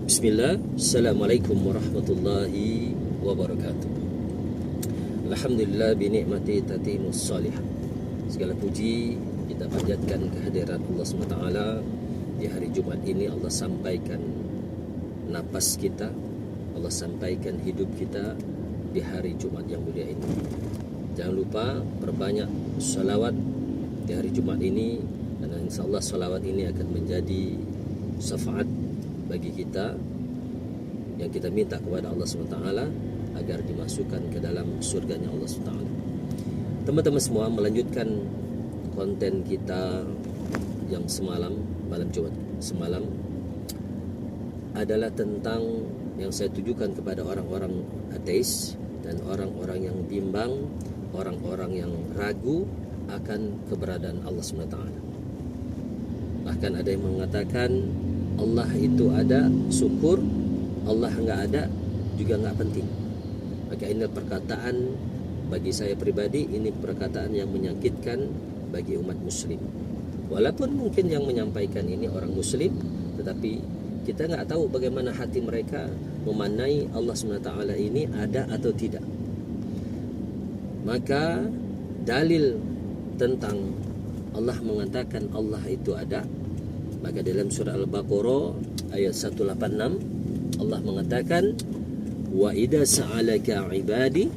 Bismillah, Assalamualaikum warahmatullahi wabarakatuh. Alhamdulillah binikmati tatimus salihah. Segala puji kita panjatkan kehadiran Allah SWT. Di hari Jumat ini Allah sampaikan napas kita, Allah sampaikan hidup kita di hari Jumat yang mulia ini. Jangan lupa perbanyak salawat di hari Jumat ini, karena insya Allah salawat ini akan menjadi syafaat bagi kita yang kita minta kepada Allah SWT agar dimasukkan ke dalam surganya Allah SWT. Teman-teman semua, melanjutkan konten kita yang semalam, malam Jumat semalam, adalah tentang yang saya tujukan kepada orang-orang ateis dan orang-orang yang bimbang, orang-orang yang ragu akan keberadaan Allah SWT. Bahkan ada yang mengatakan Allah itu ada, syukur. Allah nggak ada, juga nggak penting. Maka ini perkataan bagi saya pribadi, ini perkataan yang menyakitkan bagi umat muslim. Walaupun mungkin yang menyampaikan ini orang muslim, tetapi kita nggak tahu bagaimana hati mereka memanai Allah SWT ini ada atau tidak. Maka dalil tentang Allah mengatakan Allah itu ada, maka dalam surah Al-Baqarah ayat 186 Allah mengatakan, wa idza sa'alaka ibadi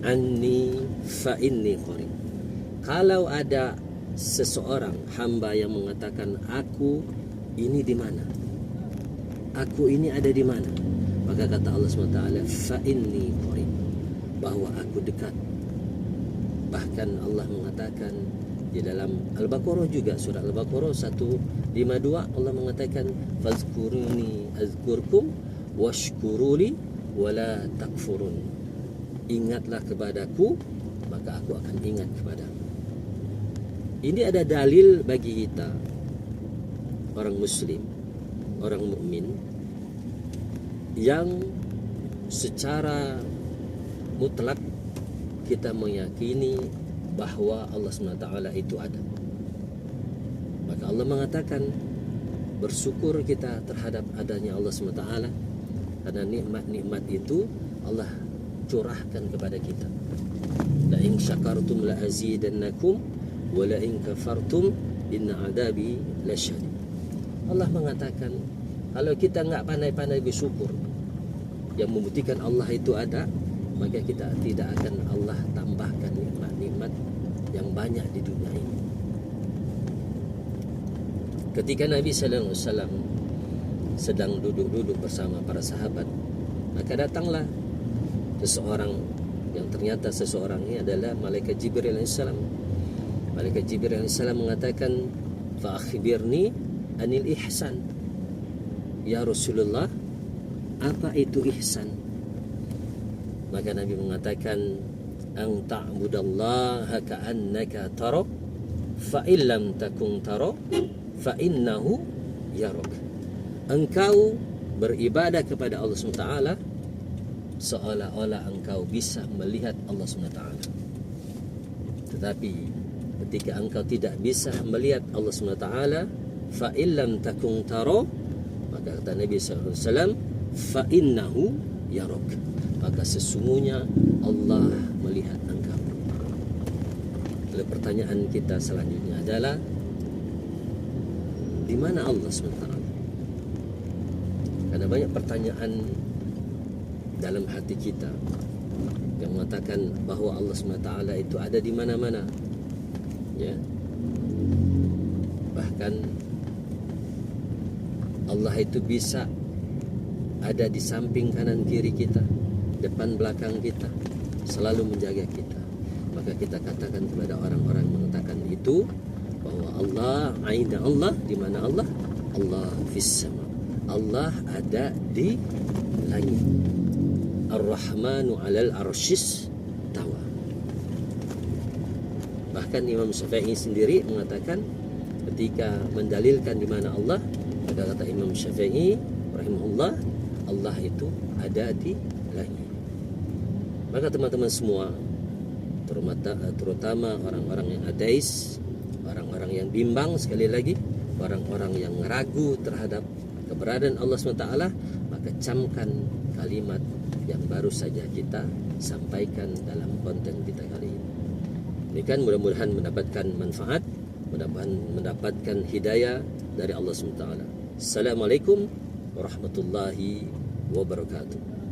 anni fa inni qarib. Kalau ada seseorang hamba yang mengatakan aku ini di mana, aku ini ada di mana, maka kata Allah SWT, fa inni qarib, bahwa aku dekat. Bahkan Allah mengatakan di dalam Al-Baqarah juga, surah Al-Baqarah 152, Allah mengatakan fazkuruni azkurkum washkuruli wala takfurun. Ingatlah kepadaku, maka aku akan ingat kepadamu. Ini ada dalil bagi kita orang muslim, orang mukmin, yang secara mutlak kita meyakini bahwa Allah SWT itu ada. Maka Allah mengatakan bersyukur kita terhadap adanya Allah SWT, karena nikmat-nikmat itu Allah curahkan kepada kita. La in syakartum la azidannakum wa la in kafartum inna adabi lasyadid. Allah mengatakan kalau kita enggak pandai-pandai bersyukur, yang membuktikan Allah itu ada, maka kita tidak akan Allah tambahkan nikmat-nikmat yang banyak di dunia ini. Ketika Nabi Sallallahu Alaihi Wasallam sedang duduk-duduk bersama para sahabat, maka datanglah seseorang yang ternyata seseorang ini adalah Malaikat Jibril alaihissalam. Malaikat Jibril alaihissalam mengatakan, fa akhbirni anil ihsan. Ya Rasulullah, apa itu ihsan? Maka Nabi mengatakan, an ta'budallaha ka'annaka tara fa illam takun tara fa innahu yarak. Engkau beribadah kepada Allah SWT seolah-olah engkau bisa melihat Allah SWT. Tetapi ketika engkau tidak bisa melihat Allah SWT, fa illam takun tara, maka kata Nabi SAW, fa innahu yarak, maka sesungguhnya Allah melihat engkau. Lalu pertanyaan kita selanjutnya adalah, di mana Allah SWT? Karena banyak pertanyaan dalam hati kita yang mengatakan bahwa Allah SWT itu ada di mana-mana, ya. Bahkan Allah itu bisa ada di samping kanan kiri kita, depan belakang kita, selalu menjaga kita. Maka kita katakan kepada orang-orang mengatakan itu, bahwa Allah, aina Allah, di mana Allah? Allah fis sama. Allah ada di langit. Ar-Rahmanu 'alal arsyis tawa. Bahkan Imam Syafi'i sendiri mengatakan ketika mendalilkan di mana Allah, maka kata Imam Syafi'i rahimahullah, Allah itu ada di langit. Maka teman-teman semua, terutama orang-orang yang ateis, orang-orang yang bimbang, sekali lagi orang-orang yang ragu terhadap keberadaan Allah SWT, maka camkan kalimat yang baru saja kita sampaikan dalam konten kita kali ini. Demikian, mudah-mudahan mendapatkan manfaat, mudah-mudahan mendapatkan hidayah dari Allah SWT. Assalamualaikum warahmatullahi wabarakatuh.